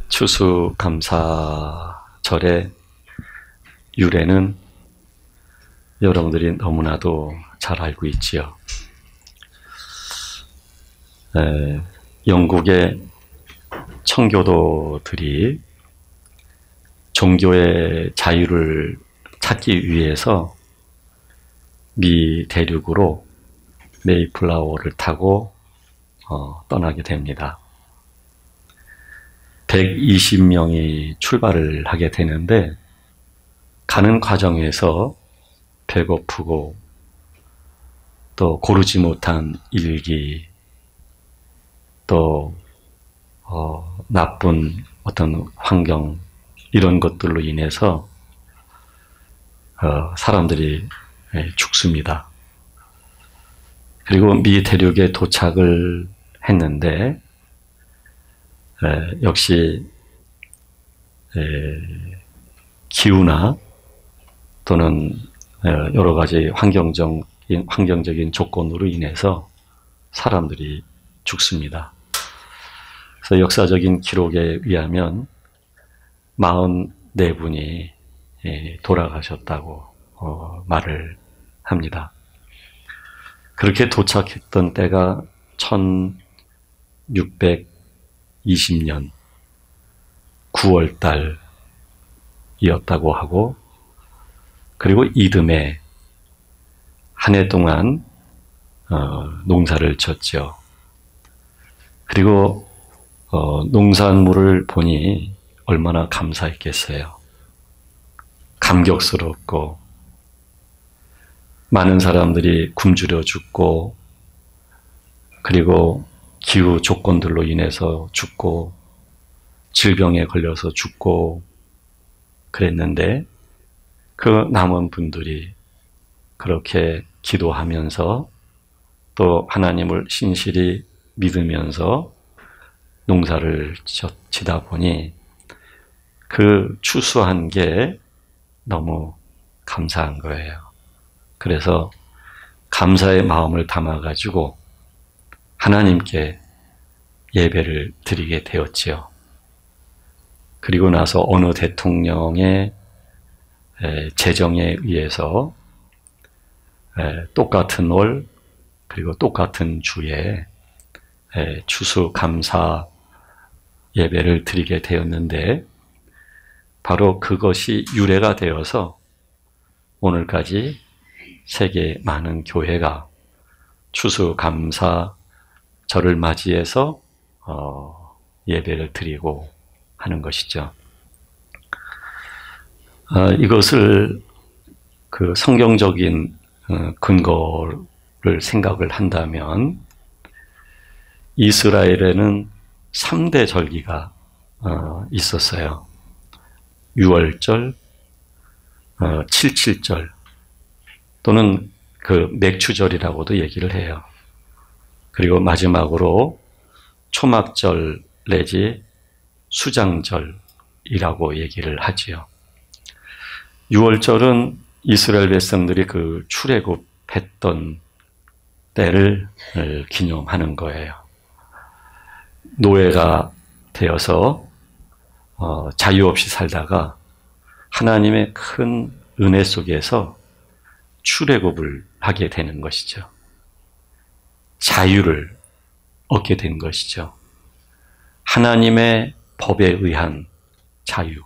추수감사절의 유래는 여러분들이 너무나도 잘 알고 있지요. 영국의 청교도들이 종교의 자유를 찾기 위해서 미 대륙으로 메이플라워를 타고 떠나게 됩니다. 120명이 출발을 하게 되는데 가는 과정에서 배고프고 또 고르지 못한 일기 또 나쁜 어떤 환경 이런 것들로 인해서 사람들이 죽습니다. 그리고 미 대륙에 도착을 했는데 역시 기후나 또는 여러 가지 환경적인 조건으로 인해서 사람들이 죽습니다. 그래서 역사적인 기록에 의하면 44분이 돌아가셨다고 말을 합니다. 그렇게 도착했던 때가 1620년 9월달이었다고 하고, 그리고 이듬해 한 해 동안 농사를 졌죠. 그리고 농산물을 보니 얼마나 감사했겠어요. 감격스럽고 많은 사람들이 굶주려 죽고 그리고 기후 조건들로 인해서 죽고 질병에 걸려서 죽고 그랬는데 그 남은 분들이 그렇게 기도하면서 또 하나님을 신실히 믿으면서 농사를 지다 보니 그 추수한 게 너무 감사한 거예요. 그래서 감사의 마음을 담아가지고 하나님께 예배를 드리게 되었지요. 그리고 나서 어느 대통령의 재정에 의해서 똑같은 월 그리고 똑같은 주에 추수감사 예배를 드리게 되었는데 바로 그것이 유래가 되어서 오늘까지 세계 많은 교회가 추수감사절을 맞이해서 예배를 드리고 하는 것이죠. 이것을 그 성경적인 근거를 생각을 한다면 이스라엘에는 3대 절기가 있었어요. 6월절, 77절 또는 그 맥추절이라고도 얘기를 해요. 그리고 마지막으로 초막절 내지 수장절이라고 얘기를 하지요. 6월절은 이스라엘 백성들이 그 출애굽했던 때를 기념하는 거예요. 노예가 되어서 자유 없이 살다가 하나님의 큰 은혜 속에서 출애굽을 하게 되는 것이죠. 자유를 얻게 된 것이죠. 하나님의 법에 의한 자유.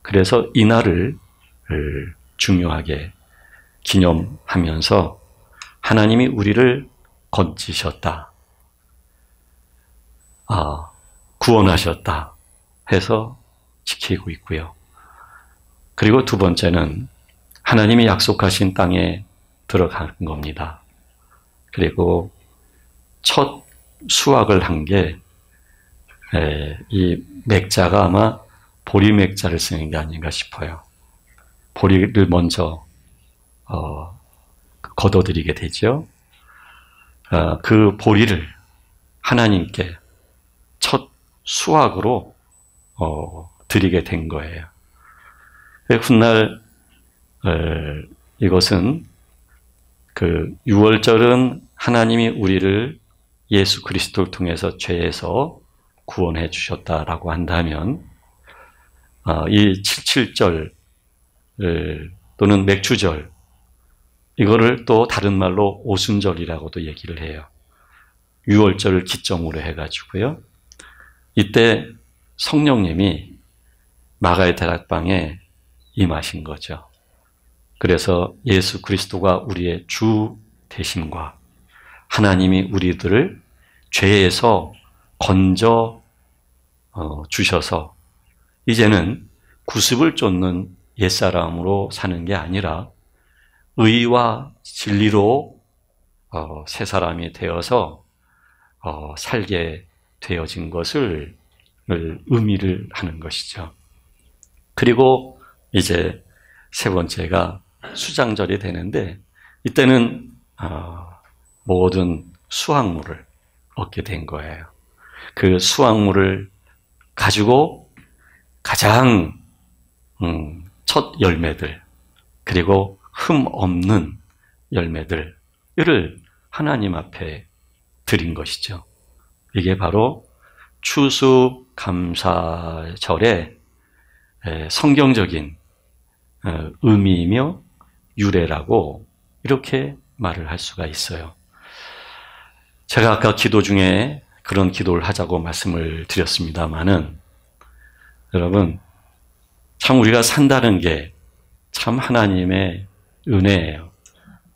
그래서 이날을 중요하게 기념하면서 하나님이 우리를 건지셨다. 구원하셨다 해서 지키고 있고요. 그리고 두 번째는 하나님이 약속하신 땅에 들어가는 겁니다. 그리고 첫 수확을 한 게 이 맥자가 아마 보리 맥자를 쓰는 게 아닌가 싶어요. 보리를 먼저 걷어들이게 되죠. 그 보리를 하나님께 첫 수확으로 드리게 된 거예요. 훗날 이것은 그 6월절은 하나님이 우리를 예수 그리스도를 통해서 죄에서 구원해 주셨다라고 한다면 이 77절 또는 맥주절 이거를 또 다른 말로 오순절이라고도 얘기를 해요. 6월절을 기점으로 해가지고요. 이때 성령님이 마가의 다락방에 임하신 거죠. 그래서 예수 그리스도가 우리의 주 되심과 하나님이 우리들을 죄에서 건져 주셔서 이제는 구습을 쫓는 옛사람으로 사는 게 아니라 의와 진리로 새 사람이 되어서 살게 되어진 것을 의미를 하는 것이죠. 그리고 이제 세 번째가 수장절이 되는데 이때는 모든 수확물을 얻게 된 거예요. 그 수확물을 가지고 가장 첫 열매들 그리고 흠 없는 열매들을 하나님 앞에 드린 것이죠. 이게 바로 추수감사절의 성경적인 의미이며 유래라고 이렇게 말을 할 수가 있어요. 제가 아까 기도 중에 그런 기도를 하자고 말씀을 드렸습니다마는 여러분 참 우리가 산다는 게 참 하나님의 은혜예요.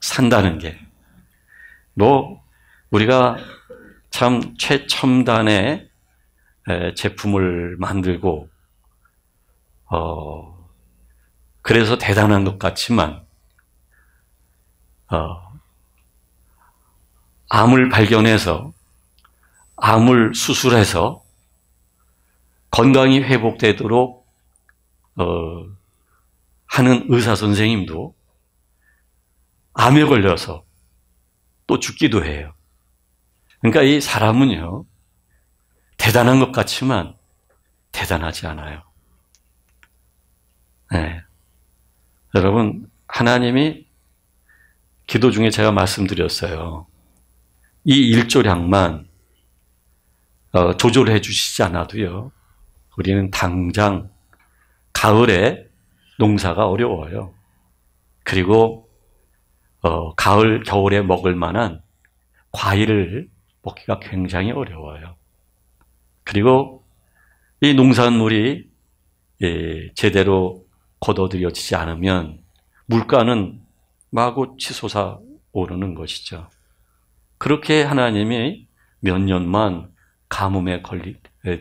산다는 게. 우리가 참 최첨단의 제품을 만들고 그래서 대단한 것 같지만 암을 발견해서 암을 수술해서 건강이 회복되도록 하는 의사 선생님도 암에 걸려서 또 죽기도 해요. 그러니까 이 사람은요, 대단한 것 같지만 대단하지 않아요. 네. 여러분, 하나님이 기도 중에 제가 말씀드렸어요. 이 일조량만 조절해 주시지 않아도요, 우리는 당장 가을에 농사가 어려워요. 그리고 가을, 겨울에 먹을 만한 과일을 먹기가 굉장히 어려워요. 그리고 이 농산물이 제대로 거둬들여지지 않으면 물가는 마구 치솟아 오르는 것이죠. 그렇게 하나님이 몇 년만 가뭄에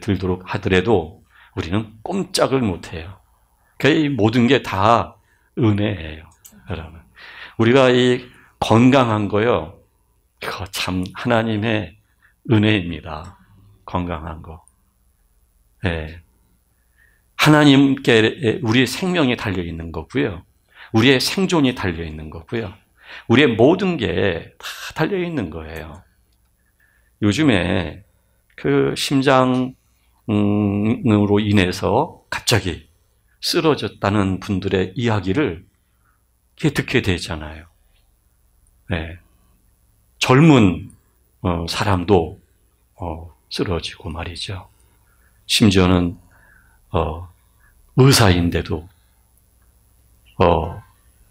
들도록 하더라도 우리는 꼼짝을 못해요. 이 모든 게 다 은혜예요, 여러분. 우리가 이 건강한 거요, 그거 참 하나님의 은혜입니다. 건강한 거. 네. 하나님께 우리의 생명이 달려 있는 거고요. 우리의 생존이 달려 있는 거고요. 우리의 모든 게 다 달려 있는 거예요. 요즘에 그 심장으로 인해서 갑자기 쓰러졌다는 분들의 이야기를 듣게 되잖아요. 네. 젊은 사람도 쓰러지고 말이죠. 심지어는 의사인데도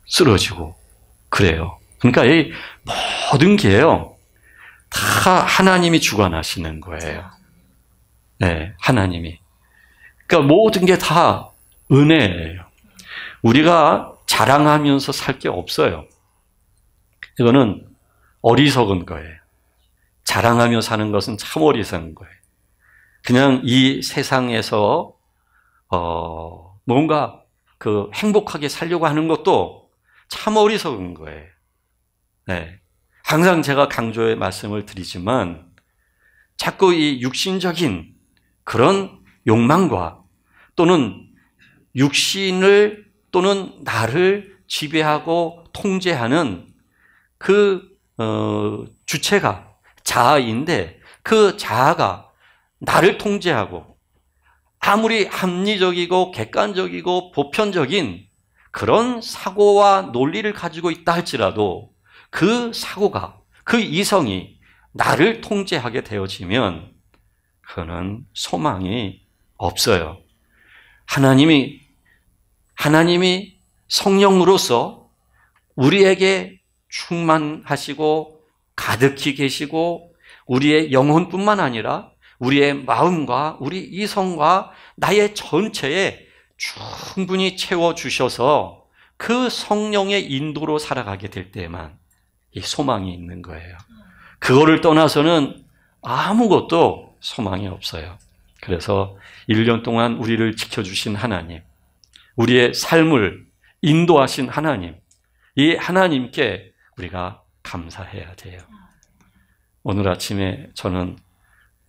쓰러지고 그래요. 그러니까 이 모든 게요, 다 하나님이 주관하시는 거예요. 네, 하나님이. 그러니까 모든 게 다 은혜예요. 우리가 자랑하면서 살 게 없어요. 이거는 어리석은 거예요. 자랑하며 사는 것은 참 어리석은 거예요. 그냥 이 세상에서 뭔가 행복하게 살려고 하는 것도 참 어리석은 거예요. 네. 항상 제가 강조의 말씀을 드리지만 자꾸 이 육신적인 그런 욕망과 또는 육신을 또는 나를 지배하고 통제하는 그 주체가 자아인데 그 자아가 나를 통제하고 아무리 합리적이고 객관적이고 보편적인 그런 사고와 논리를 가지고 있다 할지라도 그 사고가, 그 이성이 나를 통제하게 되어지면 그거는 소망이 없어요. 하나님이 성령으로서 우리에게 충만하시고 가득히 계시고 우리의 영혼뿐만 아니라 우리의 마음과 우리 이성과 나의 전체에 충분히 채워주셔서 그 성령의 인도로 살아가게 될 때만 이 소망이 있는 거예요. 그거를 떠나서는 아무것도 소망이 없어요. 그래서 1년 동안 우리를 지켜주신 하나님, 우리의 삶을 인도하신 하나님, 이 하나님께 우리가 감사해야 돼요. 오늘 아침에 저는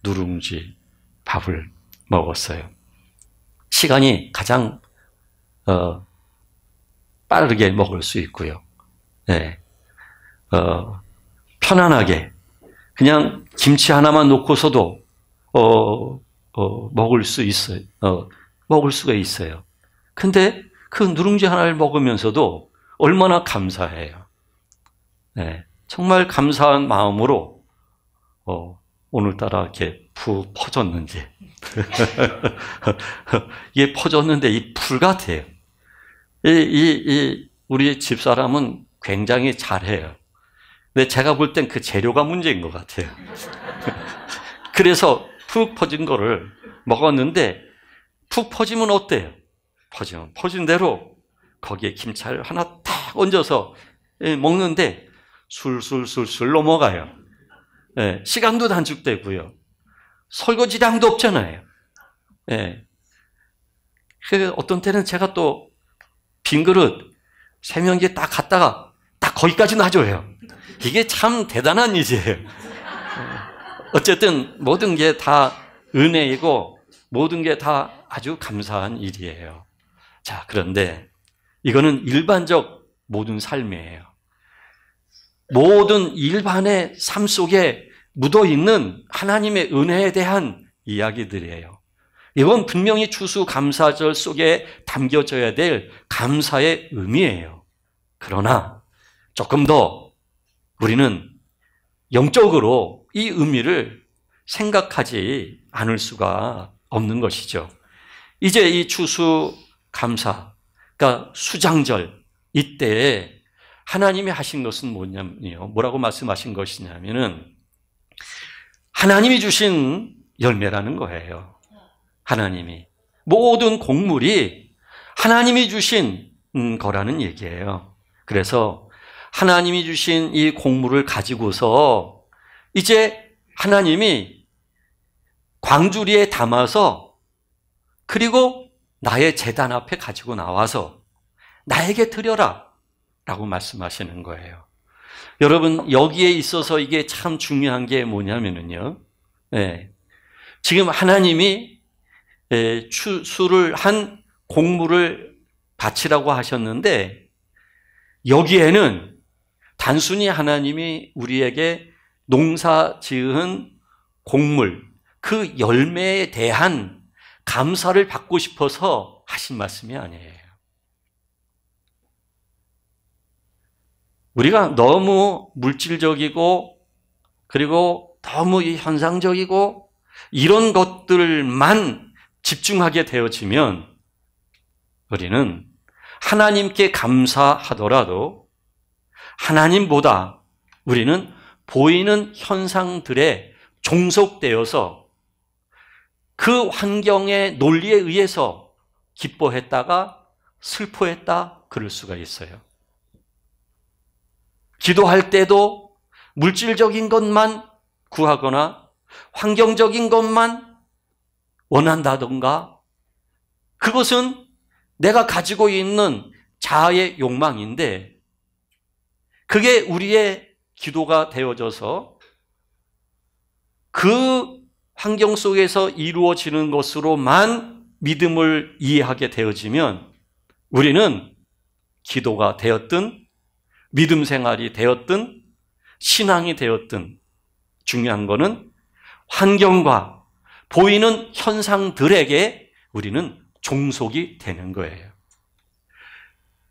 누룽지 밥을 먹었어요. 시간이 가장 빠르게 먹을 수 있고요. 네. 편안하게 그냥 김치 하나만 놓고서도 먹을 수 있어요. 먹을 수가 있어요. 근데 그 누룽지 하나를 먹으면서도 얼마나 감사해요. 네. 정말 감사한 마음으로 오늘따라 이렇게 푹 퍼졌는지 이게 퍼졌는데 이 풀 같아요. 우리 집사람은 굉장히 잘해요. 근데 제가 볼 땐 그 재료가 문제인 것 같아요. 그래서 푹 퍼진 거를 먹었는데 푹 퍼지면 어때요? 퍼진 대로 거기에 김치를 하나 탁 얹어서 먹는데 술술술술 넘어가요. 네, 시간도 단축되고요. 설거지량도 없잖아요. 네. 어떤 때는 제가 또 빈 그릇 3명께 딱 갖다가 딱 거기까지 놔줘요. 이게 참 대단한 일이에요. 어쨌든 모든 게 다 은혜이고 모든 게 다 아주 감사한 일이에요. 자, 그런데 이거는 일반적 모든 삶이에요. 모든 일반의 삶 속에 묻어있는 하나님의 은혜에 대한 이야기들이에요. 이건 분명히 추수감사절 속에 담겨져야 될 감사의 의미예요. 그러나 조금 더 우리는 영적으로 이 의미를 생각하지 않을 수가 없는 것이죠. 이제 이 추수감사, 그러니까 수장절 이때에 하나님이 하신 것은 뭐냐면요. 뭐라고 말씀하신 것이냐면은 하나님이 주신 열매라는 거예요. 하나님이. 모든 곡물이 하나님이 주신 거라는 얘기예요. 그래서 하나님이 주신 이 곡물을 가지고서 이제 하나님이 광주리에 담아서 그리고 나의 제단 앞에 가지고 나와서 나에게 드려라 라고 말씀하시는 거예요. 여러분, 여기에 있어서 이게 참 중요한 게 뭐냐면요. 네. 지금 하나님이 추수를 한 곡물을 바치라고 하셨는데 여기에는 단순히 하나님이 우리에게 농사 지은 곡물, 그 열매에 대한 감사를 받고 싶어서 하신 말씀이 아니에요. 우리가 너무 물질적이고 그리고 너무 현상적이고 이런 것들만 집중하게 되어지면 우리는 하나님께 감사하더라도 하나님보다 우리는 보이는 현상들에 종속되어서 그 환경의 논리에 의해서 기뻐했다가 슬퍼했다 그럴 수가 있어요. 기도할 때도 물질적인 것만 구하거나 환경적인 것만 원한다던가 그것은 내가 가지고 있는 자아의 욕망인데 그게 우리의 기도가 되어져서 그 환경 속에서 이루어지는 것으로만 믿음을 이해하게 되어지면 우리는 기도가 되었든 믿음 생활이 되었든 신앙이 되었든 중요한 것은 환경과 보이는 현상들에게 우리는 종속이 되는 거예요.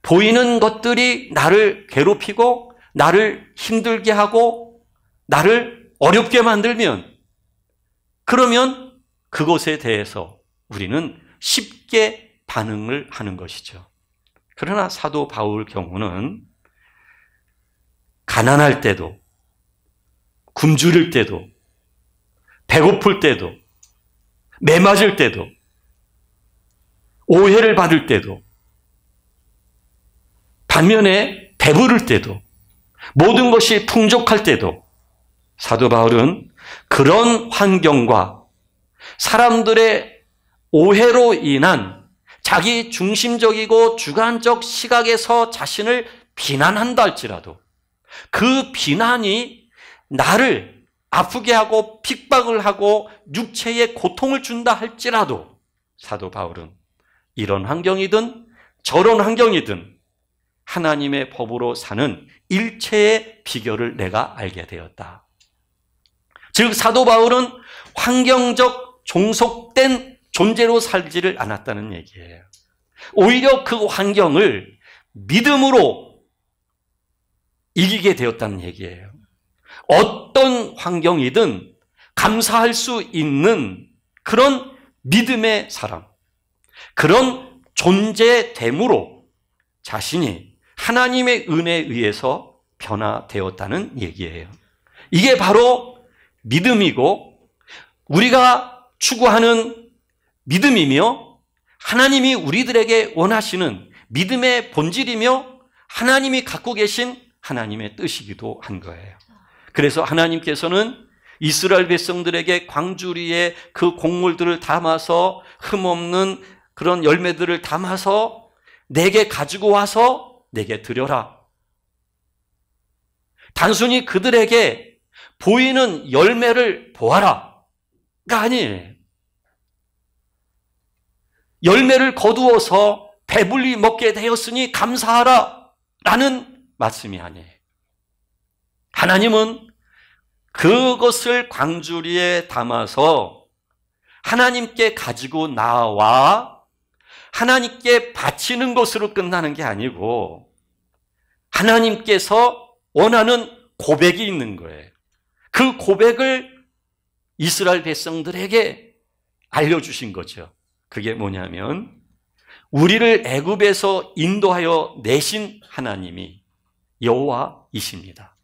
보이는 것들이 나를 괴롭히고 나를 힘들게 하고 나를 어렵게 만들면 그러면 그것에 대해서 우리는 쉽게 반응을 하는 것이죠. 그러나 사도 바울 경우는 가난할 때도, 굶주릴 때도, 배고플 때도, 매맞을 때도, 오해를 받을 때도, 반면에 배부를 때도, 모든 것이 풍족할 때도 사도 바울은 그런 환경과 사람들의 오해로 인한 자기 중심적이고 주관적 시각에서 자신을 비난한다 할지라도 그 비난이 나를 아프게 하고 핍박을 하고 육체에 고통을 준다 할지라도 사도 바울은 이런 환경이든 저런 환경이든 하나님의 법으로 사는 일체의 비결을 내가 알게 되었다. 즉 사도 바울은 환경적 종속된 존재로 살지를 않았다는 얘기예요. 오히려 그 환경을 믿음으로 이기게 되었다는 얘기예요. 어떤 환경이든 감사할 수 있는 그런 믿음의 사람, 그런 존재됨으로 자신이 하나님의 은혜에 의해서 변화되었다는 얘기예요. 이게 바로 믿음이고 우리가 추구하는 믿음이며 하나님이 우리들에게 원하시는 믿음의 본질이며 하나님이 갖고 계신 하나님의 뜻이기도 한 거예요. 그래서 하나님께서는 이스라엘 백성들에게 광주리에 그 곡물들을 담아서 흠없는 그런 열매들을 담아서 내게 가지고 와서 내게 드려라. 단순히 그들에게 보이는 열매를 보아라가 아니에요. 열매를 거두어서 배불리 먹게 되었으니 감사하라 라는 말씀이 아니에요. 하나님은 그것을 광주리에 담아서 하나님께 가지고 나와 하나님께 바치는 것으로 끝나는 게 아니고 하나님께서 원하는 고백이 있는 거예요. 그 고백을 이스라엘 백성들에게 알려주신 거죠. 그게 뭐냐면 우리를 애굽에서 인도하여 내신 하나님이 여호와이십니다.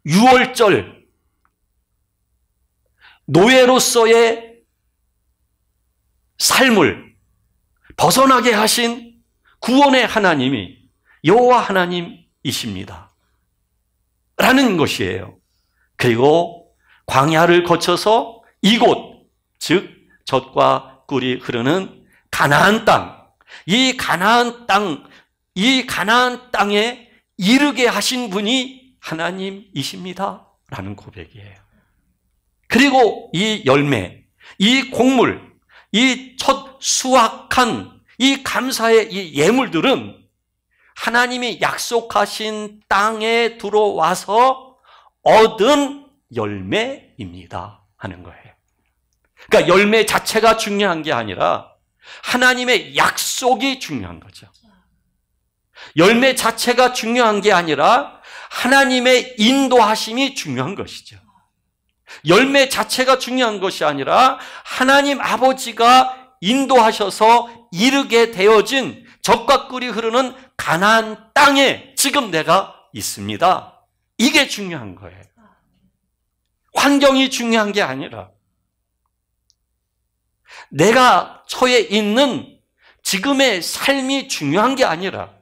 유월절 노예로서의 삶을 벗어나게 하신 구원의 하나님이 여호와 하나님이십니다. 라는 것이에요. 그리고 광야를 거쳐서 이곳, 즉 젖과 꿀이 흐르는 가나안 땅, 이 가나안 땅에 이르게 하신 분이 하나님이십니다. 라는 고백이에요. 그리고 이 열매, 이 곡물, 이 첫 수확한 이 감사의 이 예물들은 하나님이 약속하신 땅에 들어와서 얻은 열매입니다. 하는 거예요. 그러니까 열매 자체가 중요한 게 아니라 하나님의 약속이 중요한 거죠. 열매 자체가 중요한 게 아니라 하나님의 인도하심이 중요한 것이죠. 열매 자체가 중요한 것이 아니라 하나님 아버지가 인도하셔서 이르게 되어진 젖과 꿀이 흐르는 가나안 땅에 지금 내가 있습니다. 이게 중요한 거예요. 환경이 중요한 게 아니라 내가 처해 있는 지금의 삶이 중요한 게 아니라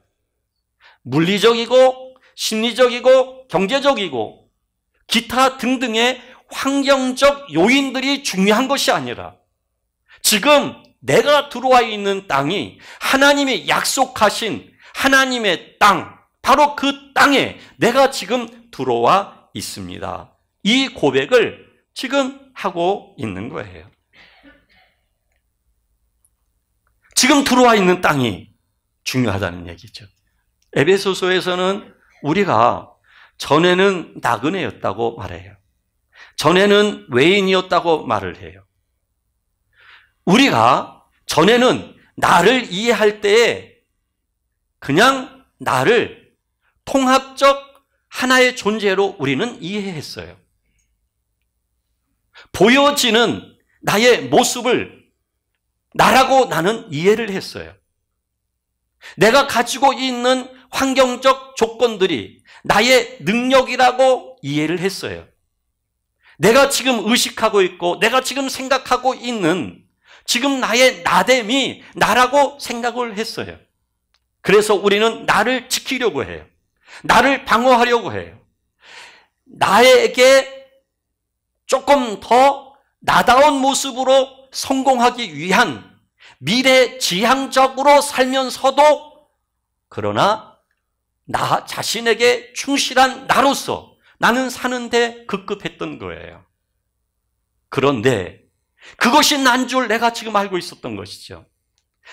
물리적이고 심리적이고 경제적이고 기타 등등의 환경적 요인들이 중요한 것이 아니라 지금 내가 들어와 있는 땅이 하나님이 약속하신 하나님의 땅, 바로 그 땅에 내가 지금 들어와 있습니다. 이 고백을 지금 하고 있는 거예요. 지금 들어와 있는 땅이 중요하다는 얘기죠. 에베소서에서는 우리가 전에는 나그네였다고 말해요. 전에는 외인이었다고 말을 해요. 우리가 전에는 나를 이해할 때에 그냥 나를 통합적 하나의 존재로 우리는 이해했어요. 보여지는 나의 모습을 나라고 나는 이해를 했어요. 내가 가지고 있는 환경적 조건들이 나의 능력이라고 이해를 했어요. 내가 지금 의식하고 있고 내가 지금 생각하고 있는 지금 나의 나됨이 나라고 생각을 했어요. 그래서 우리는 나를 지키려고 해요. 나를 방어하려고 해요. 나에게 조금 더 나다운 모습으로 성공하기 위한 미래지향적으로 살면서도 그러나 나 자신에게 충실한 나로서 나는 사는데 급급했던 거예요. 그런데 그것이 난 줄 내가 지금 알고 있었던 것이죠.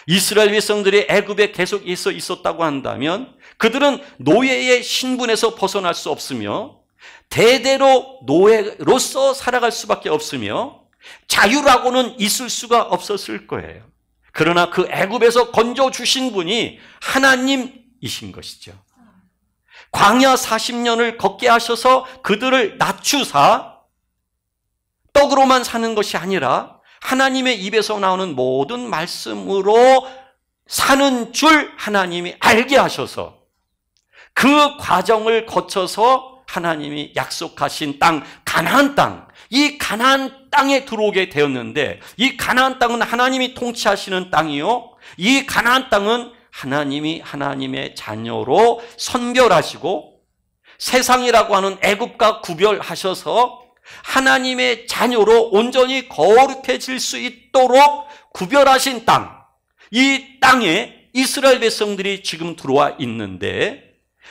이스라엘 백성들이 애굽에 계속 있었다고 한다면 그들은 노예의 신분에서 벗어날 수 없으며 대대로 노예로서 살아갈 수밖에 없으며 자유라고는 있을 수가 없었을 거예요. 그러나 그 애굽에서 건져주신 분이 하나님이신 것이죠. 광야 40년을 걷게 하셔서 그들을 낮추사 떡으로만 사는 것이 아니라 하나님의 입에서 나오는 모든 말씀으로 사는 줄 하나님이 알게 하셔서 그 과정을 거쳐서 하나님이 약속하신 땅, 가나안 땅, 이 가나안 땅에 들어오게 되었는데 이 가나안 땅은 하나님이 통치하시는 땅이요. 이 가나안 땅은 하나님이 하나님의 자녀로 선별하시고 세상이라고 하는 애굽과 구별하셔서 하나님의 자녀로 온전히 거룩해질 수 있도록 구별하신 땅, 이 땅에 이스라엘 백성들이 지금 들어와 있는데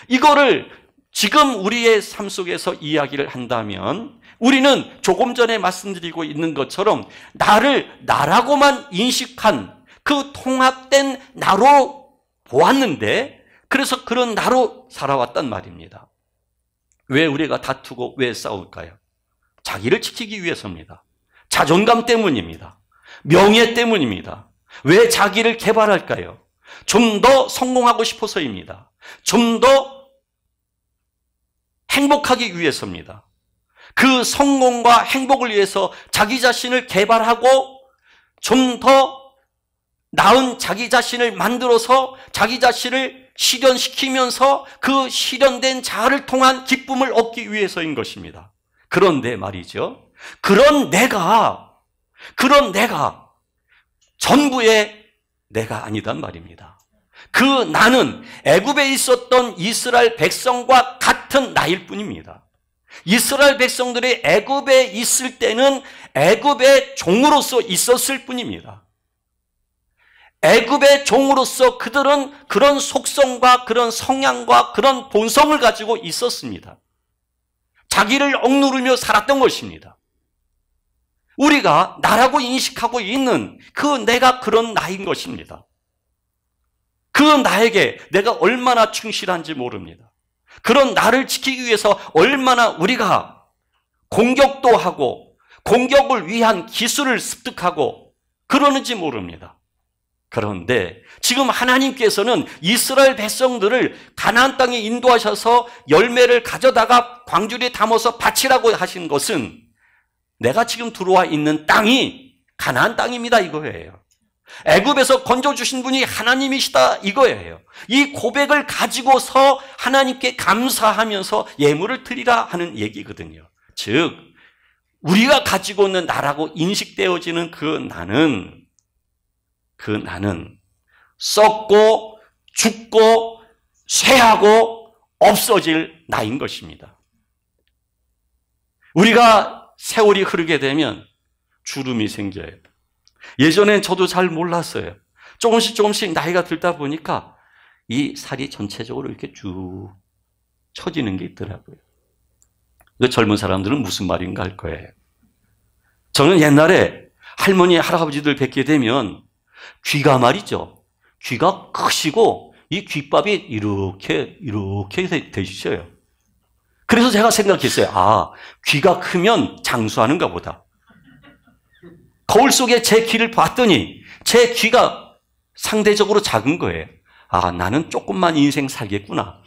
이거를 지금 우리의 삶 속에서 이야기를 한다면 우리는 조금 전에 말씀드리고 있는 것처럼 나를 나라고만 인식한 그 통합된 나로 보았는데 그래서 그런 나로 살아왔단 말입니다. 왜 우리가 다투고 왜 싸울까요? 자기를 지키기 위해서입니다. 자존감 때문입니다. 명예 때문입니다. 왜 자기를 개발할까요? 좀 더 성공하고 싶어서입니다. 좀 더 행복하기 위해서입니다. 그 성공과 행복을 위해서 자기 자신을 개발하고 좀 더 나은 자기 자신을 만들어서 자기 자신을 실현시키면서 그 실현된 자아를 통한 기쁨을 얻기 위해서인 것입니다. 그런데 말이죠. 그런 내가 전부의 내가 아니단 말입니다. 그 나는 애굽에 있었던 이스라엘 백성과 같은 나일 뿐입니다. 이스라엘 백성들이 애굽에 있을 때는 애굽의 종으로서 있었을 뿐입니다. 애굽의 종으로서 그들은 그런 속성과 그런 성향과 그런 본성을 가지고 있었습니다. 자기를 억누르며 살았던 것입니다. 우리가 나라고 인식하고 있는 그 내가 그런 나인 것입니다. 그 나에게 내가 얼마나 충실한지 모릅니다. 그런 나를 지키기 위해서 얼마나 우리가 공격도 하고 공격을 위한 기술을 습득하고 그러는지 모릅니다. 그런데 지금 하나님께서는 이스라엘 백성들을 가나안 땅에 인도하셔서 열매를 가져다가 광주리에 담아서 바치라고 하신 것은 내가 지금 들어와 있는 땅이 가나안 땅입니다 이거예요. 애굽에서 건져주신 분이 하나님이시다 이거예요. 이 고백을 가지고서 하나님께 감사하면서 예물을 드리라 하는 얘기거든요. 즉 우리가 가지고 있는 나라고 인식되어지는 그 나는 썩고 죽고 쇠하고 없어질 나인 것입니다. 우리가 세월이 흐르게 되면 주름이 생겨요. 예전엔 저도 잘 몰랐어요. 조금씩 나이가 들다 보니까 이 살이 전체적으로 이렇게 쭉 처지는 게 있더라고요. 그 젊은 사람들은 무슨 말인가 할 거예요. 저는 옛날에 할머니, 할아버지들 뵙게 되면 귀가 말이죠. 귀가 크시고 이 귓밥이 이렇게 되시죠. 그래서 제가 생각했어요. 아, 귀가 크면 장수하는가 보다. 거울 속에 제 귀를 봤더니 제 귀가 상대적으로 작은 거예요. 아, 나는 조금만 인생 살겠구나.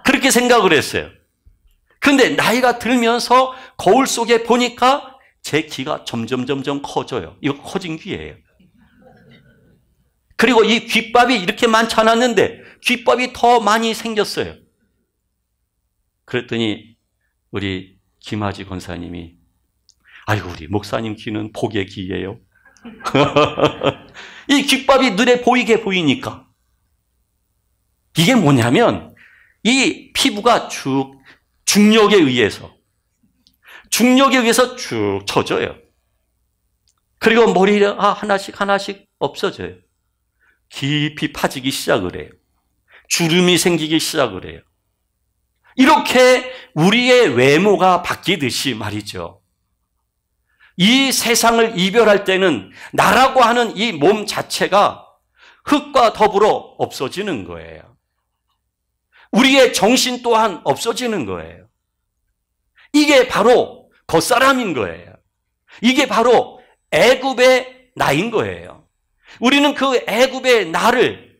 그렇게 생각을 했어요. 그런데 나이가 들면서 거울 속에 보니까 제 귀가 점점 커져요. 이거 커진 귀예요. 그리고 이 귓밥이 이렇게 많지 않았는데 귓밥이 더 많이 생겼어요. 그랬더니 우리 김하지 권사님이 아이고 우리 목사님 귀는 복의 귀예요. 이 귓밥이 눈에 보이게 보이니까. 이게 뭐냐면 이 피부가 쭉 중력에 의해서 쭉 쳐져요. 그리고 머리가 하나씩 없어져요. 깊이 파지기 시작을 해요. 주름이 생기기 시작을 해요. 이렇게 우리의 외모가 바뀌듯이 말이죠. 이 세상을 이별할 때는 나라고 하는 이 몸 자체가 흙과 더불어 없어지는 거예요. 우리의 정신 또한 없어지는 거예요. 이게 바로 겉사람인 거예요. 이게 바로 애굽의 나인 거예요. 우리는 그 애굽의 나를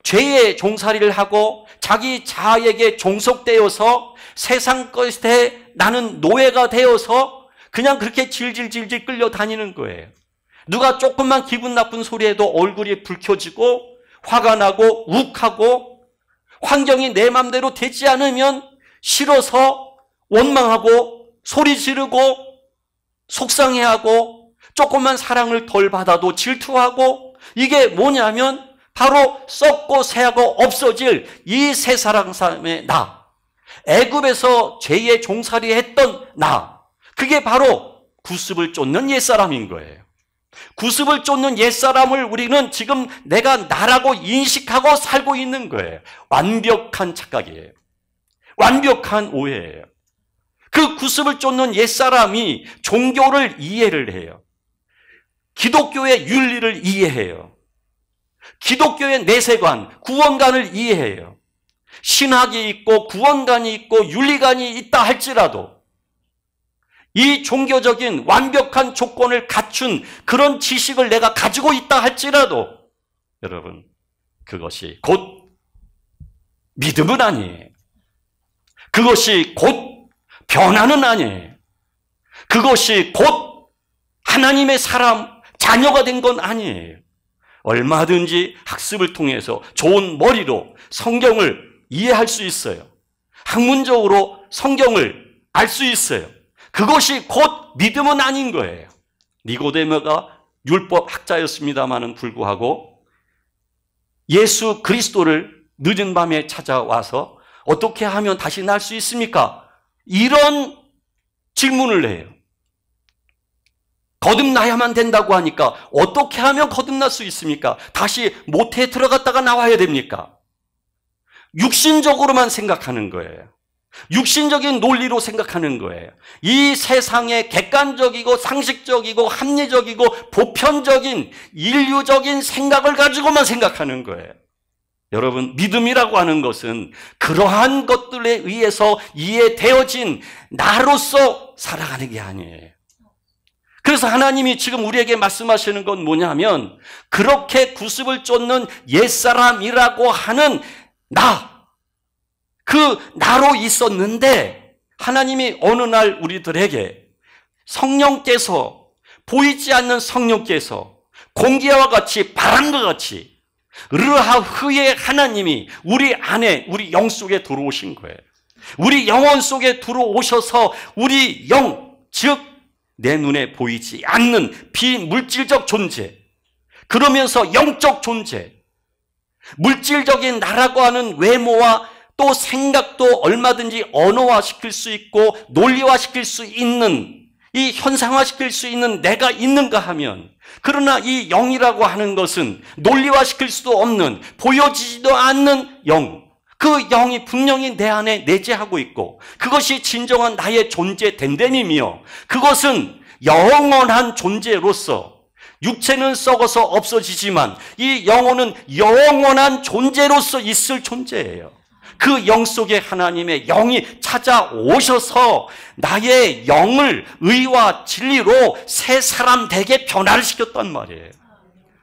죄의 종살이를 하고 자기 자아에게 종속되어서 세상 것에 나는 노예가 되어서 그냥 그렇게 질질 끌려다니는 거예요. 누가 조금만 기분 나쁜 소리해도 얼굴이 붉혀지고 화가 나고 욱하고 환경이 내 맘대로 되지 않으면 싫어서 원망하고 소리 지르고 속상해하고 조금만 사랑을 덜 받아도 질투하고 이게 뭐냐면 바로 썩고 새하고 없어질 이 세 사람의 나, 애굽에서 죄의 종살이 했던 나, 그게 바로 구습을 쫓는 옛사람인 거예요. 구습을 쫓는 옛사람을 우리는 지금 내가 나라고 인식하고 살고 있는 거예요. 완벽한 착각이에요. 완벽한 오해예요. 그 구습을 쫓는 옛사람이 종교를 이해를 해요. 기독교의 윤리를 이해해요. 기독교의 내세관, 구원관을 이해해요. 신학이 있고 구원관이 있고 윤리관이 있다 할지라도 이 종교적인 완벽한 조건을 갖춘 그런 지식을 내가 가지고 있다 할지라도 여러분 그것이 곧 믿음은 아니에요. 그것이 곧 변화는 아니에요. 그것이 곧 하나님의 사람, 자녀가 된 건 아니에요. 얼마든지 학습을 통해서 좋은 머리로 성경을 이해할 수 있어요. 학문적으로 성경을 알 수 있어요. 그것이 곧 믿음은 아닌 거예요. 니고데모가 율법 학자였습니다마는 불구하고 예수 그리스도를 늦은 밤에 찾아와서 어떻게 하면 다시 날 수 있습니까? 이런 질문을 해요. 거듭나야만 된다고 하니까 어떻게 하면 거듭날 수 있습니까? 다시 모태에 들어갔다가 나와야 됩니까? 육신적으로만 생각하는 거예요. 육신적인 논리로 생각하는 거예요. 이 세상의 객관적이고 상식적이고 합리적이고 보편적인 인류적인 생각을 가지고만 생각하는 거예요. 여러분, 믿음이라고 하는 것은 그러한 것들에 의해서 이해되어진 나로서 살아가는 게 아니에요. 그래서 하나님이 지금 우리에게 말씀하시는 건 뭐냐면 그렇게 구습을 쫓는 옛사람이라고 하는 나, 그 나로 있었는데 하나님이 어느 날 우리들에게 성령께서 보이지 않는 성령께서 공기와 같이 바람과 같이 르하흐의 하나님이 우리 안에 우리 영 속에 들어오신 거예요. 우리 영혼 속에 들어오셔서 우리 영, 즉 내 눈에 보이지 않는 비물질적 존재, 그러면서 영적 존재, 물질적인 나라고 하는 외모와 또 생각도 얼마든지 언어화시킬 수 있고 논리화시킬 수 있는, 이 현상화시킬 수 있는 내가 있는가 하면, 그러나 이 영이라고 하는 것은 논리화시킬 수도 없는, 보여지지도 않는 영, 그 영이 분명히 내 안에 내재하고 있고 그것이 진정한 나의 존재 됨됨이며 그것은 영원한 존재로서, 육체는 썩어서 없어지지만 이 영혼은 영원한 존재로서 있을 존재예요. 그 영 속에 하나님의 영이 찾아오셔서 나의 영을 의와 진리로 새 사람 되게 변화를 시켰단 말이에요.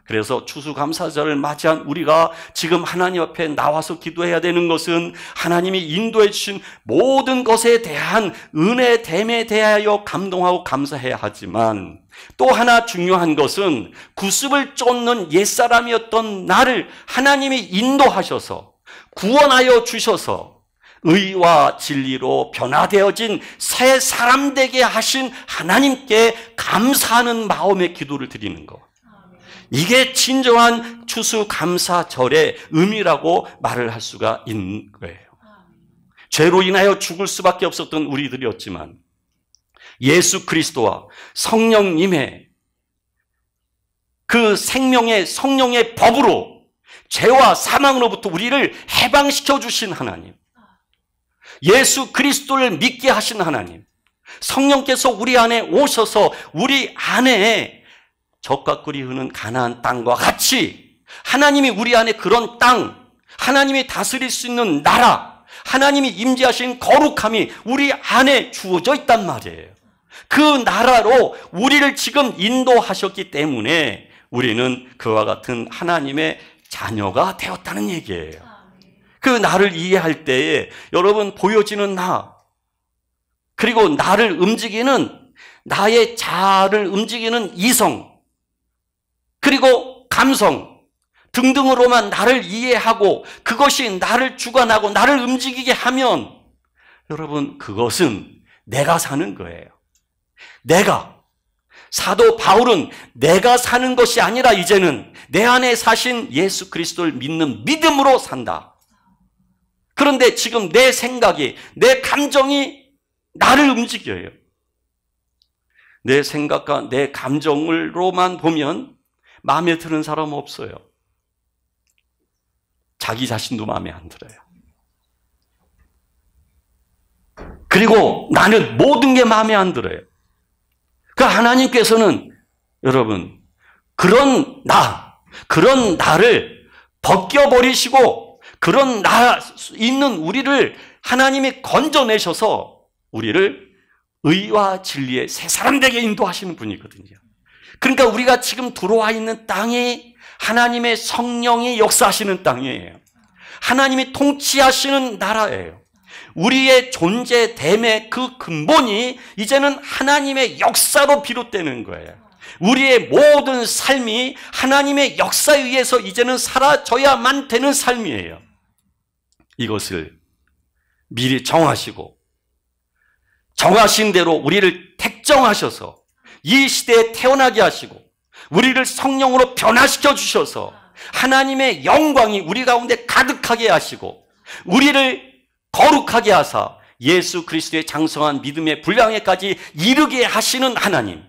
그래서 추수감사절을 맞이한 우리가 지금 하나님 앞에 나와서 기도해야 되는 것은 하나님이 인도해 주신 모든 것에 대한 은혜 됨에 대하여 감동하고 감사해야 하지만, 또 하나 중요한 것은 구습을 쫓는 옛사람이었던 나를 하나님이 인도하셔서 구원하여 주셔서 의와 진리로 변화되어진 새 사람 되게 하신 하나님께 감사하는 마음의 기도를 드리는 것. 이게 진정한 추수감사절의 의미라고 말을 할 수가 있는 거예요. 죄로 인하여 죽을 수밖에 없었던 우리들이었지만 예수 그리스도와 성령님의 그 생명의 성령의 법으로 죄와 사망으로부터 우리를 해방시켜 주신 하나님, 예수 그리스도를 믿게 하신 하나님, 성령께서 우리 안에 오셔서 우리 안에 젖과 꿀이 흐르는 가나안 땅과 같이 하나님이 우리 안에 그런 땅, 하나님이 다스릴 수 있는 나라, 하나님이 임재하신 거룩함이 우리 안에 주어져 있단 말이에요. 그 나라로 우리를 지금 인도하셨기 때문에 우리는 그와 같은 하나님의 자녀가 되었다는 얘기예요. 그 나를 이해할 때에 여러분, 보여지는 나, 그리고 나를 움직이는 나의 자아를 움직이는 이성, 그리고 감성 등등으로만 나를 이해하고 그것이 나를 주관하고 나를 움직이게 하면 여러분, 그것은 내가 사는 거예요. 사도 바울은 내가 사는 것이 아니라 이제는 내 안에 사신 예수 그리스도를 믿는 믿음으로 산다. 그런데 지금 내 생각이, 내 감정이 나를 움직여요. 내 생각과 내 감정으로만 보면 마음에 드는 사람 없어요. 자기 자신도 마음에 안 들어요. 그리고 나는 모든 게 마음에 안 들어요. 그 하나님께서는 여러분, 그런 나를 벗겨버리시고 그런 나 있는 우리를 하나님이 건져내셔서 우리를 의와 진리의 새 사람 되게 인도하시는 분이거든요. 그러니까 우리가 지금 들어와 있는 땅이 하나님의 성령이 역사하시는 땅이에요. 하나님이 통치하시는 나라예요. 우리의 존재됨의 그 근본이 이제는 하나님의 역사로 비롯되는 거예요. 우리의 모든 삶이 하나님의 역사에 의해서 이제는 사라져야만 되는 삶이에요. 이것을 미리 정하시고 정하신 대로 우리를 택정하셔서 이 시대에 태어나게 하시고 우리를 성령으로 변화시켜 주셔서 하나님의 영광이 우리 가운데 가득하게 하시고 우리를 거룩하게 하사 예수 그리스도의 장성한 믿음의 분량에까지 이르게 하시는 하나님,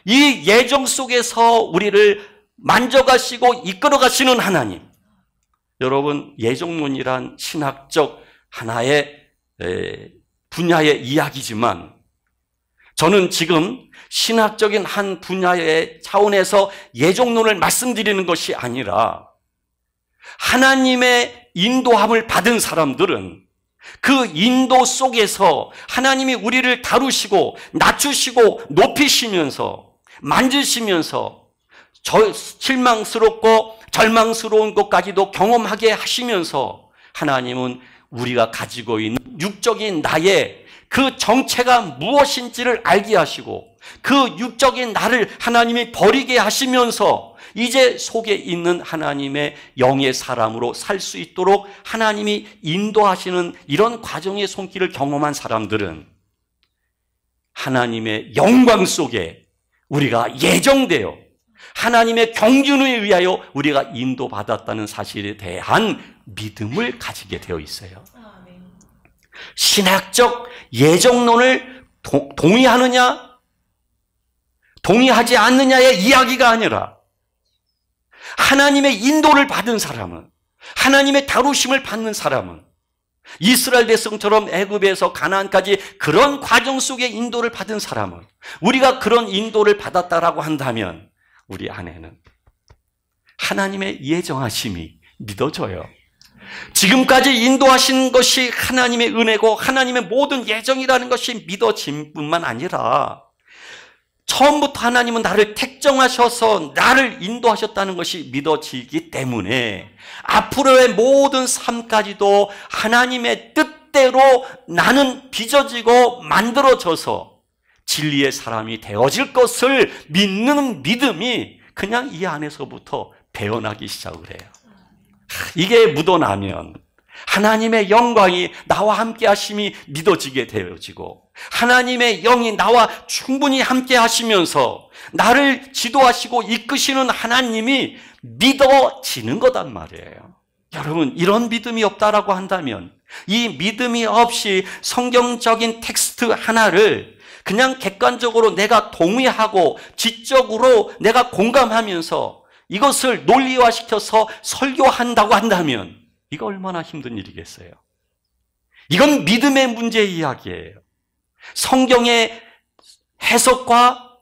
이 예정 속에서 우리를 만져가시고 이끌어가시는 하나님. 여러분, 예정론이란 신학적 하나의 분야의 이야기지만 저는 지금 신학적인 한 분야의 차원에서 예정론을 말씀드리는 것이 아니라 하나님의 인도함을 받은 사람들은 그 인도 속에서 하나님이 우리를 다루시고 낮추시고 높이시면서 만지시면서 실망스럽고 절망스러운 것까지도 경험하게 하시면서 하나님은 우리가 가지고 있는 육적인 나의 그 정체가 무엇인지를 알게 하시고 그 육적인 나를 하나님이 버리게 하시면서 이제 속에 있는 하나님의 영의 사람으로 살 수 있도록 하나님이 인도하시는 이런 과정의 손길을 경험한 사람들은 하나님의 영광 속에 우리가 예정되어 하나님의 경륜에 의하여 우리가 인도받았다는 사실에 대한 믿음을 가지게 되어 있어요. 신학적 예정론을 동의하느냐 동의하지 않느냐의 이야기가 아니라 하나님의 인도를 받은 사람은, 하나님의 다루심을 받는 사람은 이스라엘 백성처럼 애굽에서 가나안까지 그런 과정 속에 인도를 받은 사람은, 우리가 그런 인도를 받았다라고 한다면 우리 안에는 하나님의 예정하심이 믿어져요. 지금까지 인도하신 것이 하나님의 은혜고 하나님의 모든 예정이라는 것이 믿어진 뿐만 아니라 처음부터 하나님은 나를 택정하셔서 나를 인도하셨다는 것이 믿어지기 때문에 앞으로의 모든 삶까지도 하나님의 뜻대로 나는 빚어지고 만들어져서 진리의 사람이 되어질 것을 믿는 믿음이 그냥 이 안에서부터 배어나기 시작을 해요. 이게 묻어나면 하나님의 영광이 나와 함께 하심이 믿어지게 되어지고 하나님의 영이 나와 충분히 함께 하시면서 나를 지도하시고 이끄시는 하나님이 믿어지는 거단 말이에요. 여러분, 이런 믿음이 없다라고 한다면 이 믿음이 없이 성경적인 텍스트 하나를 그냥 객관적으로 내가 동의하고 지적으로 내가 공감하면서 이것을 논리화시켜서 설교한다고 한다면 이거 얼마나 힘든 일이겠어요. 이건 믿음의 문제 이야기예요. 성경의 해석과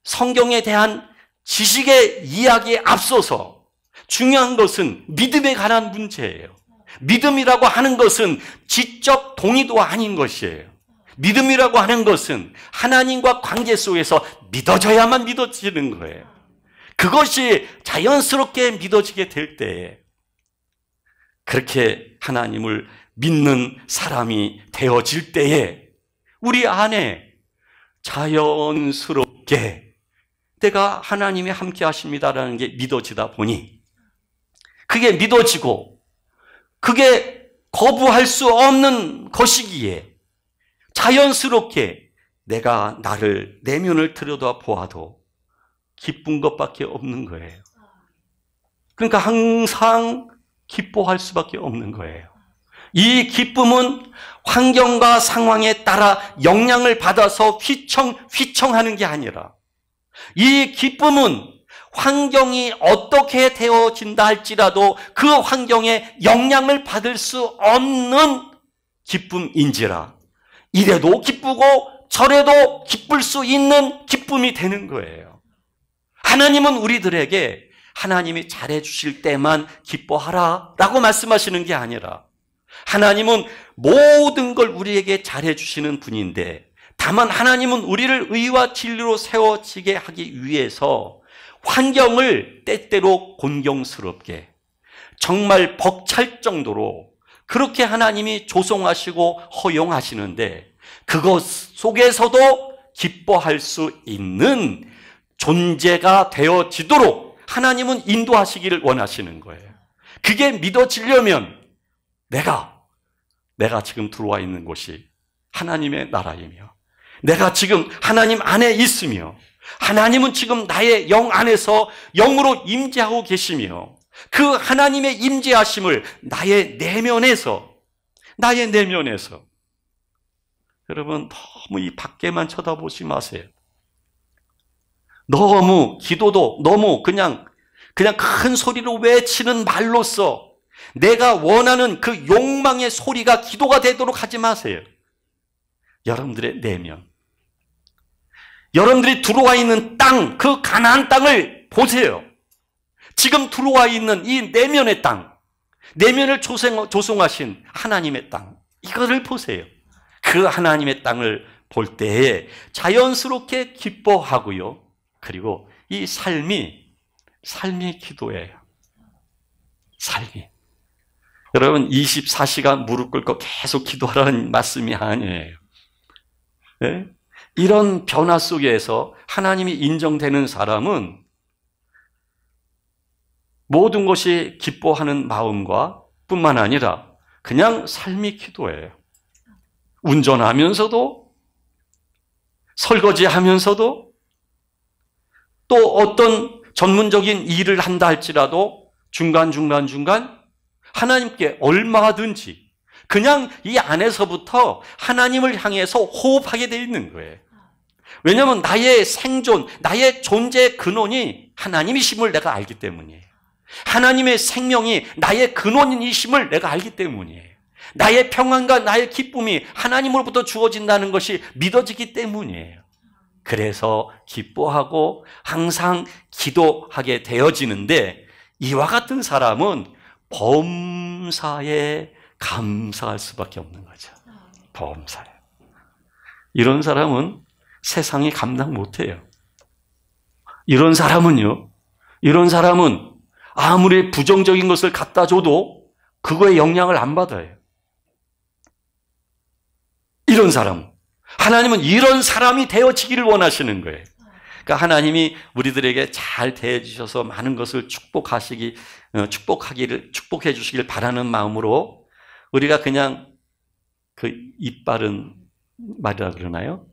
성경에 대한 지식의 이야기에 앞서서 중요한 것은 믿음에 관한 문제예요. 믿음이라고 하는 것은 지적 동의도 아닌 것이에요. 믿음이라고 하는 것은 하나님과 관계 속에서 믿어져야만 믿어지는 거예요. 그것이 자연스럽게 믿어지게 될 때에 그렇게 하나님을 믿는 사람이 되어질 때에 우리 안에 자연스럽게 내가 하나님이 함께 하십니다라는 게 믿어지다 보니 그게 믿어지고 그게 거부할 수 없는 것이기에 자연스럽게 내가 나를 내면을 들여다보아도 기쁜 것밖에 없는 거예요. 그러니까 항상 기뻐할 수밖에 없는 거예요. 이 기쁨은 환경과 상황에 따라 영향을 받아서 휘청하는 게 아니라 이 기쁨은 환경이 어떻게 되어진다 할지라도 그 환경에 영향을 받을 수 없는 기쁨인지라 이래도 기쁘고 저래도 기쁠 수 있는 기쁨이 되는 거예요. 하나님은 우리들에게 하나님이 잘해주실 때만 기뻐하라 라고 말씀하시는 게 아니라 하나님은 모든 걸 우리에게 잘해주시는 분인데 다만 하나님은 우리를 의와 진리로 세워지게 하기 위해서 환경을 때때로 곤경스럽게 정말 벅찰 정도로 그렇게 하나님이 조성하시고 허용하시는데 그것 속에서도 기뻐할 수 있는 존재가 되어지도록 하나님은 인도하시기를 원하시는 거예요. 그게 믿어지려면 내가 지금 들어와 있는 곳이 하나님의 나라이며 내가 지금 하나님 안에 있으며 하나님은 지금 나의 영 안에서 영으로 임재하고 계시며 그 하나님의 임재하심을 나의 내면에서 여러분 너무 이 밖에만 쳐다보지 마세요. 너무 기도도 너무 그냥 큰 소리로 외치는 말로써 내가 원하는 그 욕망의 소리가 기도가 되도록 하지 마세요. 여러분들의 내면, 여러분들이 들어와 있는 땅, 그 가나안 땅을 보세요. 지금 들어와 있는 이 내면의 땅, 내면을 조성하신 하나님의 땅, 이거를 보세요. 그 하나님의 땅을 볼 때에 자연스럽게 기뻐하고요. 그리고 이 삶이 기도예요. 삶이. 여러분 24시간 무릎 꿇고 계속 기도하라는 말씀이 아니에요. 네? 이런 변화 속에서 하나님이 인정되는 사람은 모든 것이 기뻐하는 마음과 뿐만 아니라 그냥 삶이 기도예요. 운전하면서도 설거지하면서도 또 어떤 전문적인 일을 한다 할지라도 중간중간 하나님께 얼마든지 그냥 이 안에서부터 하나님을 향해서 호흡하게 되어 있는 거예요. 왜냐하면 나의 생존, 나의 존재의 근원이 하나님이심을 내가 알기 때문이에요. 하나님의 생명이 나의 근원이심을 내가 알기 때문이에요. 나의 평안과 나의 기쁨이 하나님으로부터 주어진다는 것이 믿어지기 때문이에요. 그래서 기뻐하고 항상 기도하게 되어지는데 이와 같은 사람은 범사에 감사할 수밖에 없는 거죠. 범사에. 이런 사람은 세상이 감당 못해요. 이런 사람은요, 이런 사람은 아무리 부정적인 것을 갖다 줘도 그거에 영향을 안 받아요. 이런 사람. 하나님은 이런 사람이 되어지기를 원하시는 거예요. 그러니까 하나님이 우리들에게 잘 대해주셔서 많은 것을 축복해 주시길 바라는 마음으로 우리가 그냥 그 입 바른 말이라 그러나요?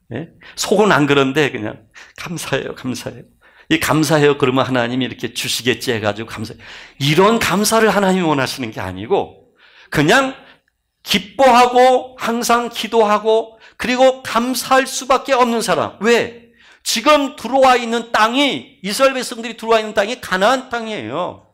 네? 속은 안 그런데 그냥 감사해요, 감사해요. 이 감사해요 그러면 하나님이 이렇게 주시겠지 해가지고 감사해요. 이런 감사를 하나님이 원하시는 게 아니고 그냥 기뻐하고 항상 기도하고 그리고 감사할 수밖에 없는 사람. 왜? 지금 들어와 있는 땅이, 이스라엘 백성들이 들어와 있는 땅이 가나안 땅이에요.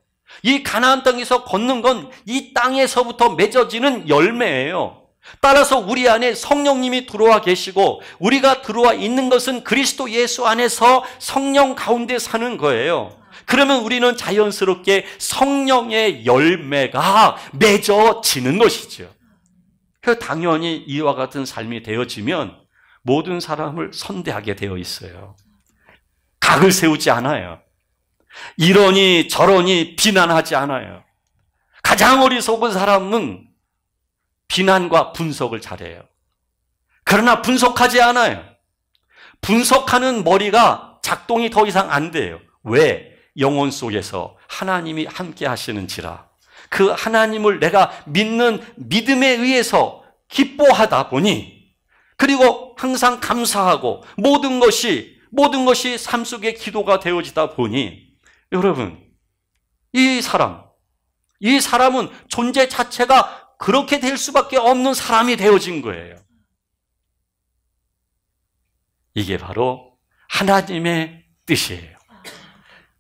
이 가나안 땅에서 걷는 건 이 땅에서부터 맺어지는 열매예요. 따라서 우리 안에 성령님이 들어와 계시고 우리가 들어와 있는 것은 그리스도 예수 안에서 성령 가운데 사는 거예요. 그러면 우리는 자연스럽게 성령의 열매가 맺어지는 것이죠. 그래서 당연히 이와 같은 삶이 되어지면 모든 사람을 선대하게 되어 있어요. 각을 세우지 않아요. 이러니 저러니 비난하지 않아요. 가장 어리석은 사람은 비난과 분석을 잘해요. 그러나 분석하지 않아요. 분석하는 머리가 작동이 더 이상 안 돼요. 왜? 영혼 속에서 하나님이 함께 하시는지라. 그 하나님을 내가 믿는 믿음에 의해서 기뻐하다 보니, 그리고 항상 감사하고 모든 것이 삶 속의 기도가 되어지다 보니, 여러분, 이 사람은 존재 자체가 그렇게 될 수밖에 없는 사람이 되어진 거예요. 이게 바로 하나님의 뜻이에요.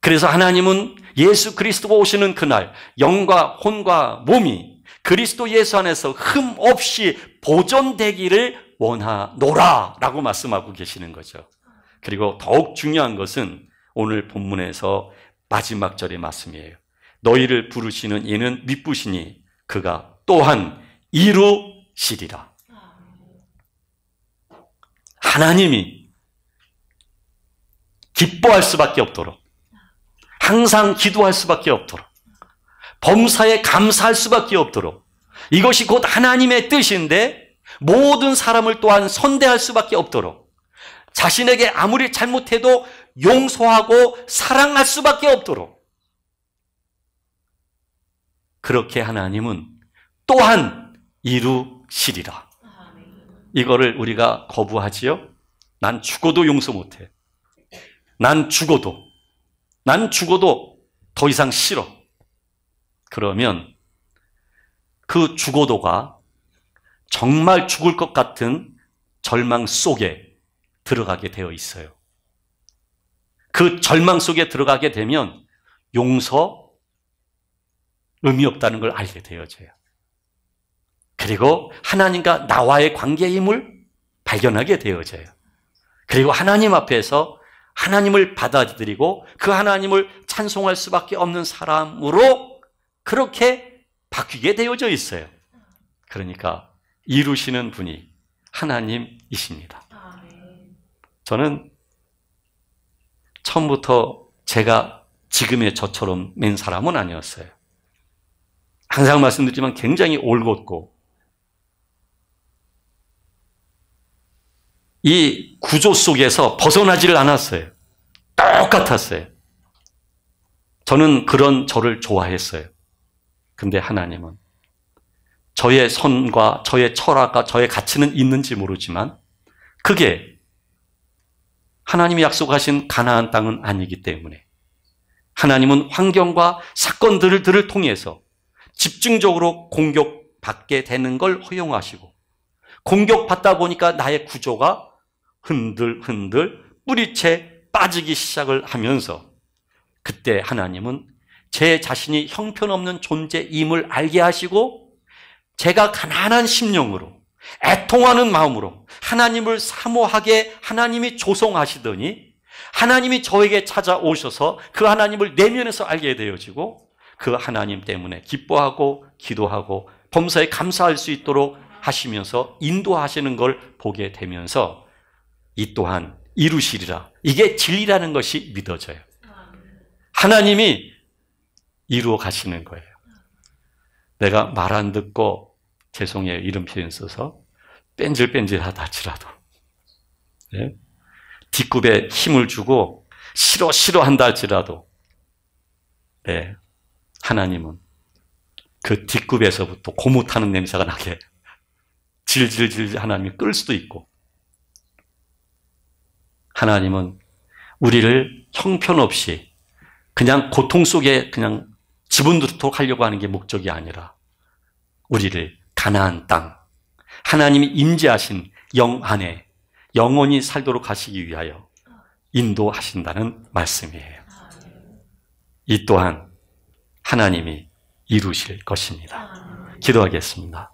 그래서 하나님은 예수 그리스도가 오시는 그날 영과 혼과 몸이 그리스도 예수 안에서 흠 없이 보존되기를 원하노라라고 말씀하고 계시는 거죠. 그리고 더욱 중요한 것은 오늘 본문에서 마지막 절의 말씀이에요. 너희를 부르시는 이는 미쁘시니 그가 또한 이루시리라. 하나님이 기뻐할 수밖에 없도록, 항상 기도할 수밖에 없도록, 범사에 감사할 수밖에 없도록, 이것이 곧 하나님의 뜻인데 모든 사람을 또한 선대할 수밖에 없도록, 자신에게 아무리 잘못해도 용서하고 사랑할 수밖에 없도록, 그렇게 하나님은 또한 이루시리라. 이거를 우리가 거부하지요? 난 죽어도 용서 못해. 난 죽어도 더 이상 싫어. 그러면 그 죽어도가 정말 죽을 것 같은 절망 속에 들어가게 되어 있어요. 그 절망 속에 들어가게 되면 용서 의미 없다는 걸 알게 되어져요. 그리고 하나님과 나와의 관계임을 발견하게 되어져요. 그리고 하나님 앞에서 하나님을 받아들이고 그 하나님을 찬송할 수밖에 없는 사람으로 그렇게 바뀌게 되어져 있어요. 그러니까 이루시는 분이 하나님이십니다. 저는 처음부터 제가 지금의 저처럼 맨 사람은 아니었어요. 항상 말씀드리지만 굉장히 올곧고 이 구조 속에서 벗어나지를 않았어요. 똑같았어요. 저는 그런 저를 좋아했어요. 근데 하나님은 저의 선과 저의 철학과 저의 가치는 있는지 모르지만 그게 하나님이 약속하신 가나안 땅은 아니기 때문에 하나님은 환경과 사건들을 통해서 집중적으로 공격받게 되는 걸 허용하시고, 공격받다 보니까 나의 구조가 흔들흔들 뿌리채 빠지기 시작을 하면서, 그때 하나님은 제 자신이 형편없는 존재임을 알게 하시고 제가 가난한 심령으로 애통하는 마음으로 하나님을 사모하게 하나님이 조성하시더니 하나님이 저에게 찾아오셔서 그 하나님을 내면에서 알게 되어지고 그 하나님 때문에 기뻐하고 기도하고 범사에 감사할 수 있도록 하시면서 인도하시는 걸 보게 되면서 이 또한 이루시리라. 이게 진리라는 것이 믿어져요. 하나님이 이루어 가시는 거예요. 내가 말 안 듣고, 죄송해요, 이런 표현 써서, 뺀질뺀질하다 할지라도, 네? 뒷굽에 힘을 주고 싫어한다 할지라도, 네, 하나님은 그 뒷굽에서부터 고무 타는 냄새가 나게 질질질 하나님이 끌 수도 있고, 하나님은 우리를 형편없이 그냥 고통 속에 그냥 집어넣도록 하려고 하는 게 목적이 아니라 우리를 가나안 땅, 하나님이 임재하신 영 안에 영원히 살도록 하시기 위하여 인도하신다는 말씀이에요. 이 또한 하나님이 이루실 것입니다. 기도하겠습니다.